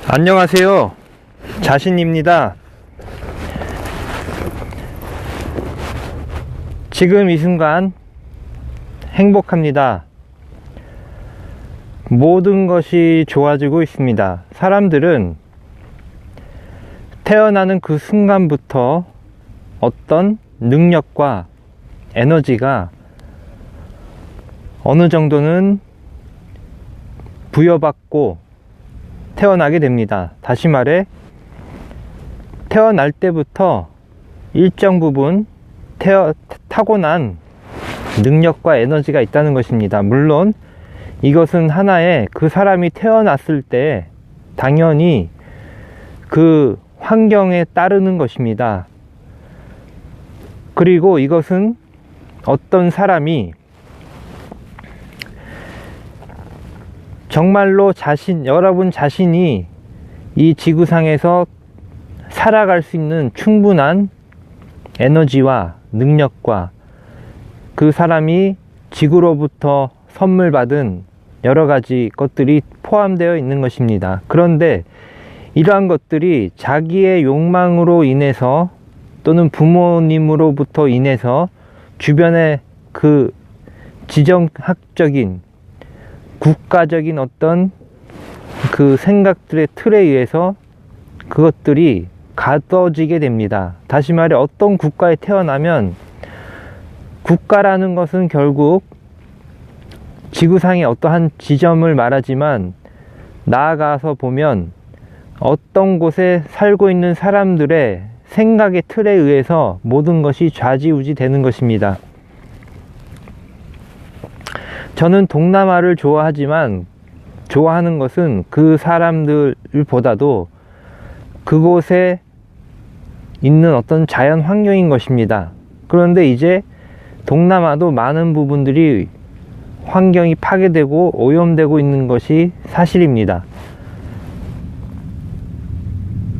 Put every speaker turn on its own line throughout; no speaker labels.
안녕하세요. 자신입니다. 지금 이 순간 행복합니다. 모든 것이 좋아지고 있습니다. 사람들은 태어나는 그 순간부터 어떤 능력과 에너지가 어느 정도는 부여받고 태어나게 됩니다. 다시 말해 태어날 때부터 일정 부분 타고난 능력과 에너지가 있다는 것입니다. 물론 이것은 하나의 그 사람이 태어났을 때 당연히 그 환경에 따르는 것입니다. 그리고 이것은 어떤 사람이 정말로 여러분 자신이 이 지구상에서 살아갈 수 있는 충분한 에너지와 능력과 그 사람이 지구로부터 선물 받은 여러 가지 것들이 포함되어 있는 것입니다. 그런데 이러한 것들이 자기의 욕망으로 인해서 또는 부모님으로부터 인해서 주변의 그 지정학적인 국가적인 어떤 그 생각들의 틀에 의해서 그것들이 가둬지게 됩니다. 다시 말해 어떤 국가에 태어나면 국가라는 것은 결국 지구상의 어떠한 지점을 말하지만 나아가서 보면 어떤 곳에 살고 있는 사람들의 생각의 틀에 의해서 모든 것이 좌지우지 되는 것입니다. 저는 동남아를 좋아하지만 좋아하는 것은 그 사람들보다도 그곳에 있는 어떤 자연 환경인 것입니다. 그런데 이제 동남아도 많은 부분들이 환경이 파괴되고 오염되고 있는 것이 사실입니다.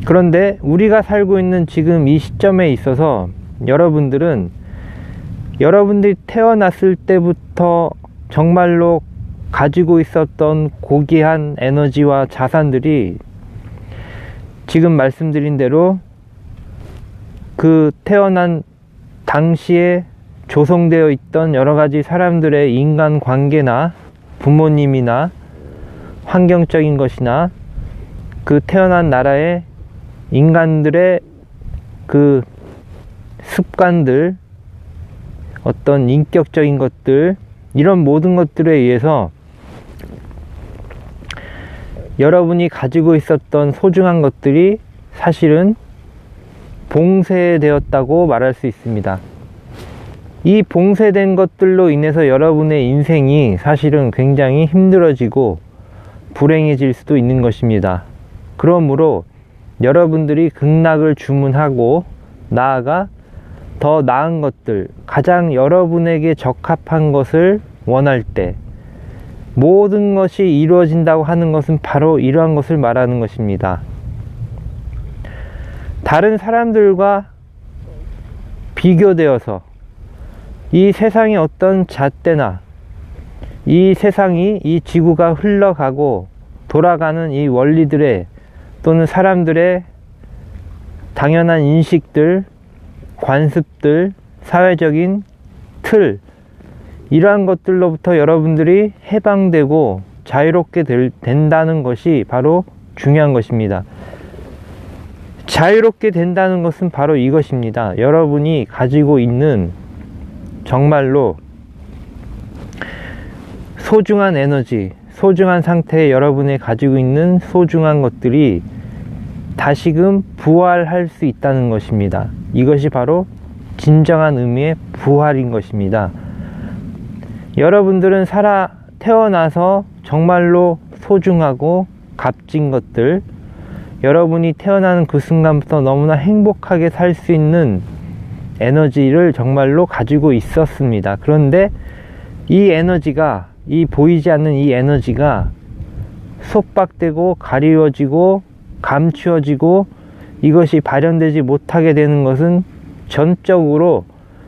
그런데 우리가 살고 있는 지금 이 시점에 있어서 여러분들이 태어났을 때부터 정말로 가지고 있었던 고귀한 에너지와 자산들이 지금 말씀드린 대로 그 태어난 당시에 조성되어 있던 여러 가지 사람들의 인간 관계나 부모님이나 환경적인 것이나 그 태어난 나라의 인간들의 그 습관들, 어떤 인격적인 것들, 이런 모든 것들에 의해서 여러분이 가지고 있었던 소중한 것들이 사실은 봉쇄되었다고 말할 수 있습니다. 이 봉쇄된 것들로 인해서 여러분의 인생이 사실은 굉장히 힘들어지고 불행해질 수도 있는 것입니다. 그러므로 여러분들이 극락을 주문하고 나아가 더 나은 것들, 가장 여러분에게 적합한 것을 원할 때 모든 것이 이루어진다고 하는 것은 바로 이러한 것을 말하는 것입니다. 다른 사람들과 비교되어서 이 세상의 어떤 잣대나 이 세상이, 이 지구가 흘러가고 돌아가는 이 원리들의 또는 사람들의 당연한 인식들, 관습들, 사회적인 틀, 이러한 것들로부터 여러분들이 해방되고 자유롭게 된다는 것이 바로 중요한 것입니다. 자유롭게 된다는 것은 바로 이것입니다. 여러분이 가지고 있는 정말로 소중한 에너지, 소중한 상태에 여러분이 가지고 있는 소중한 것들이 다시금 부활할 수 있다는 것입니다. 이것이 바로 진정한 의미의 부활인 것입니다. 여러분들은 태어나서 정말로 소중하고 값진 것들, 여러분이 태어나는 그 순간부터 너무나 행복하게 살 수 있는 에너지를 정말로 가지고 있었습니다. 그런데 이 에너지가, 이 보이지 않는 이 에너지가 속박되고 가리워지고 감추어지고 이것이 발현되지 못하게 되는 것은 전적으로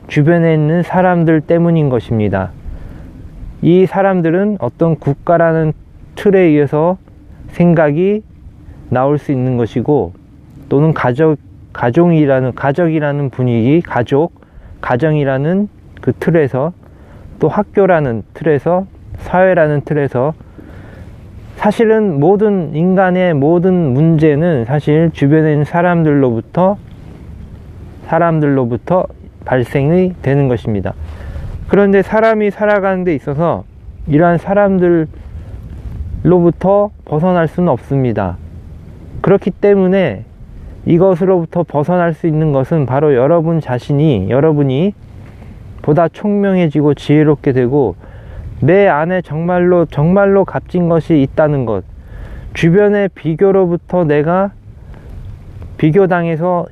주변에 있는 사람들 때문인 것입니다. 이 사람들은 어떤 국가라는 틀에 의해서 생각이 나올 수 있는 것이고, 또는 가족이라는 분위기, 가정이라는 그 틀에서, 또 학교라는 틀에서, 사회라는 틀에서, 사실은 모든 인간의 모든 문제는 사실 주변에 있는 사람들로부터 발생이 되는 것입니다. 그런데 사람이 살아가는 데 있어서 이러한 사람들로부터 벗어날 수는 없습니다. 그렇기 때문에 이것으로부터 벗어날 수 있는 것은 바로 여러분이 보다 총명해지고 지혜롭게 되고, 내 안에 정말로 값진 것이 있다는 것, 주변의 비교로부터 내가 비교당해서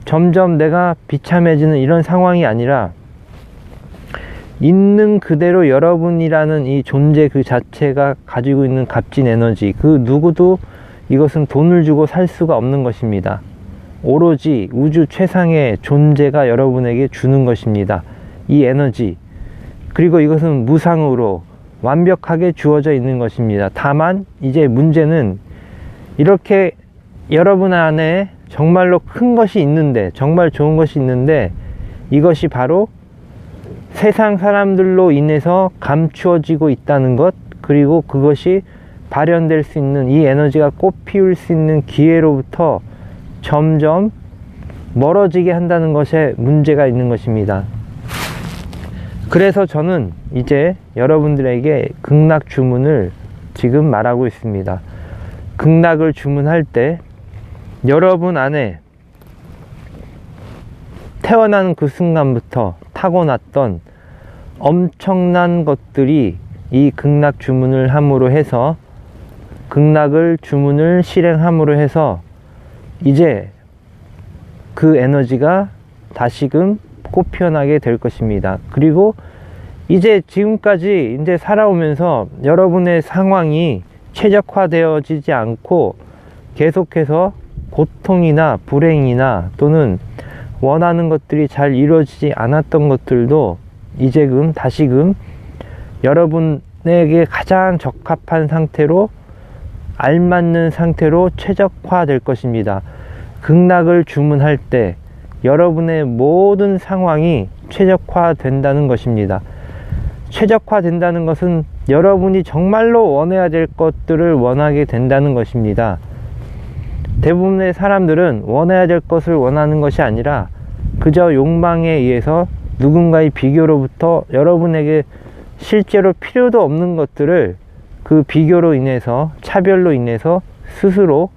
점점 내가 비참해지는 이런 상황이 아니라, 있는 그대로 여러분이라는 이 존재 그 자체가 가지고 있는 값진 에너지, 그 누구도 이것은 돈을 주고 살 수가 없는 것입니다. 오로지 우주 최상의 존재가 여러분에게 주는 것입니다. 이 에너지. 그리고 이것은 무상으로 완벽하게 주어져 있는 것입니다. 다만 이제 문제는, 이렇게 여러분 안에 정말로 큰 것이 있는데, 정말 좋은 것이 있는데, 이것이 바로 세상 사람들로 인해서 감추어지고 있다는 것, 그리고 그것이 발현될 수 있는, 이 에너지가 꽃 피울 수 있는 기회로부터 점점 멀어지게 한다는 것에 문제가 있는 것입니다. 그래서 저는 이제 여러분들에게 극락 주문을 지금 말하고 있습니다. 극락을 주문할 때 여러분 안에 태어난 그 순간부터 타고났던 엄청난 것들이 이 극락 주문을 함으로 해서, 극락을 주문을 실행함으로 해서 이제 그 에너지가 다시금 꽃 피어나게 될 것입니다. 그리고 이제 지금까지 이제 살아오면서 여러분의 상황이 최적화되어지지 않고 계속해서 고통이나 불행이나 또는 원하는 것들이 잘 이루어지지 않았던 것들도 이제금 다시금 여러분에게 가장 적합한 상태로, 알맞는 상태로 최적화될 것입니다. 극락을 주문할 때 여러분의 모든 상황이 최적화된다는 것입니다. 최적화된다는 것은 여러분이 정말로 원해야 될 것들을 원하게 된다는 것입니다. 대부분의 사람들은 원해야 될 것을 원하는 것이 아니라 그저 욕망에 의해서 누군가의 비교로부터 여러분에게 실제로 필요도 없는 것들을 그 비교로 인해서, 차별로 인해서 스스로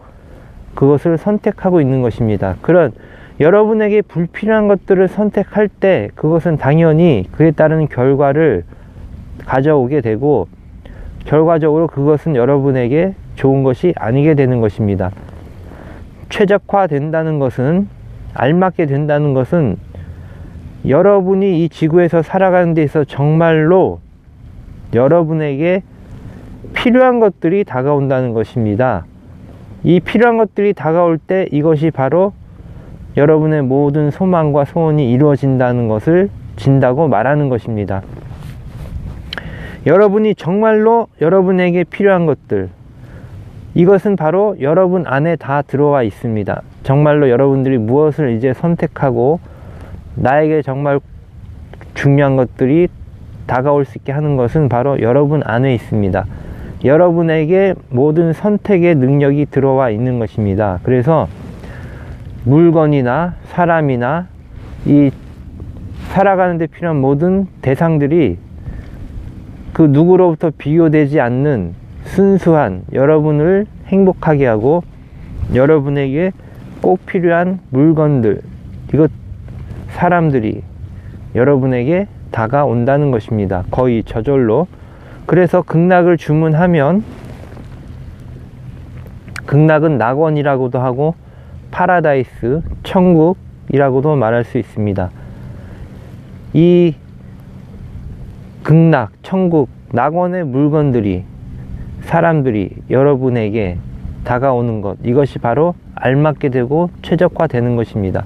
그것을 선택하고 있는 것입니다. 그런 여러분에게 불필요한 것들을 선택할 때 그것은 당연히 그에 따른 결과를 가져오게 되고, 결과적으로 그것은 여러분에게 좋은 것이 아니게 되는 것입니다. 최적화된다는 것은, 알맞게 된다는 것은 여러분이 이 지구에서 살아가는 데 있어서 정말로 여러분에게 필요한 것들이 다가온다는 것입니다. 이 필요한 것들이 다가올 때 이것이 바로 여러분의 모든 소망과 소원이 이루어진다는 것을 진다고 말하는 것입니다. 여러분이 정말로 여러분에게 필요한 것들, 이것은 바로 여러분 안에 다 들어와 있습니다. 정말로 여러분들이 무엇을 이제 선택하고 나에게 정말 중요한 것들이 다가올 수 있게 하는 것은 바로 여러분 안에 있습니다. 여러분에게 모든 선택의 능력이 들어와 있는 것입니다. 그래서 물건이나 사람이나 이 살아가는 데 필요한 모든 대상들이 그 누구로부터 비교되지 않는 순수한 여러분을 행복하게 하고, 여러분에게 꼭 필요한 물건들, 이것 사람들이 여러분에게 다가온다는 것입니다. 거의 저절로. 그래서 극락을 주문하면, 극락은 낙원이라고도 하고 파라다이스, 천국이라고도 말할 수 있습니다. 이 극락, 천국, 낙원의 물건들이, 사람들이 여러분에게 다가오는 것, 이것이 바로 알맞게 되고 최적화되는 것입니다.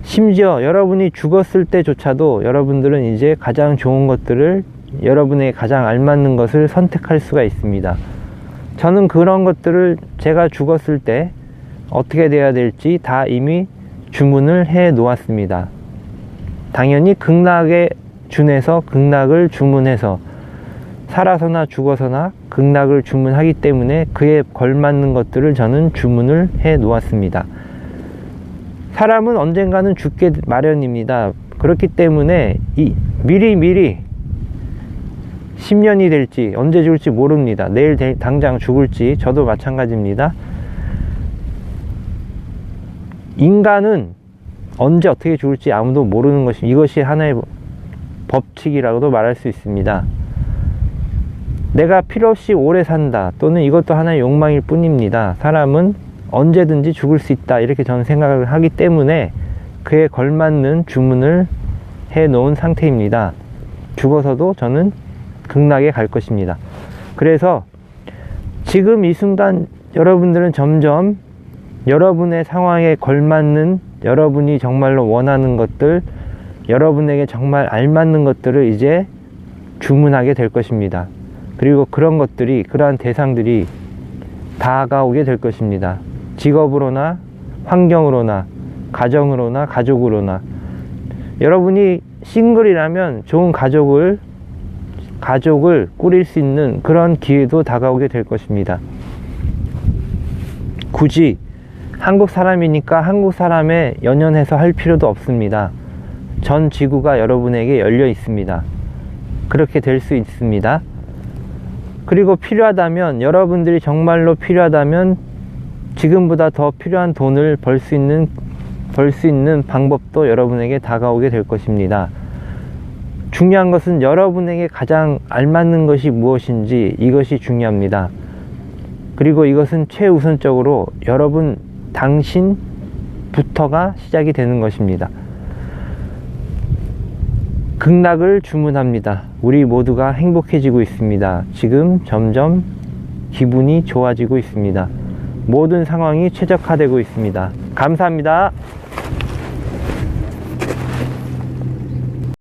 심지어 여러분이 죽었을 때조차도 여러분들은 이제 가장 좋은 것들을, 여러분에게 가장 알맞는 것을 선택할 수가 있습니다. 저는 그런 것들을 제가 죽었을 때 어떻게 돼야 될지 다 이미 주문을 해 놓았습니다. 당연히 극락에 준해서 극락을 주문해서 살아서나 죽어서나 극락을 주문하기 때문에 그에 걸맞는 것들을 저는 주문을 해 놓았습니다. 사람은 언젠가는 죽게 마련입니다. 그렇기 때문에 미리 10년이 될지 언제 죽을지 모릅니다. 내일 당장 죽을지 저도 마찬가지입니다. 인간은 언제 어떻게 죽을지 아무도 모르는 것이, 이것이 하나의 법칙이라고도 말할 수 있습니다. 내가 필요 없이 오래 산다 또는 이것도 하나의 욕망일 뿐입니다. 사람은 언제든지 죽을 수 있다 이렇게 저는 생각을 하기 때문에 그에 걸맞는 주문을 해 놓은 상태입니다. 죽어서도 저는 극락에 갈 것입니다. 그래서 지금 이 순간 여러분들은 점점 여러분의 상황에 걸맞는, 여러분이 정말로 원하는 것들, 여러분에게 정말 알맞는 것들을 이제 주문하게 될 것입니다. 그리고 그런 것들이, 그러한 대상들이 다가오게 될 것입니다. 직업으로나 환경으로나 가정으로나 가족으로나. 여러분이 싱글이라면 좋은 가족을 꾸릴 수 있는 그런 기회도 다가오게 될 것입니다. 굳이 한국 사람이니까 한국 사람에 연연해서 할 필요도 없습니다. 전 지구가 여러분에게 열려 있습니다. 그렇게 될 수 있습니다. 그리고 필요하다면, 여러분들이 정말로 필요하다면 지금보다 더 필요한 돈을 벌 수 있는 방법도 여러분에게 다가오게 될 것입니다. 중요한 것은 여러분에게 가장 알맞는 것이 무엇인지, 이것이 중요합니다. 그리고 이것은 최우선적으로 여러분 당신부터가 시작이 되는 것입니다. 극락을 주문합니다. 우리 모두가 행복해지고 있습니다. 지금 점점 기분이 좋아지고 있습니다. 모든 상황이 최적화되고 있습니다. 감사합니다.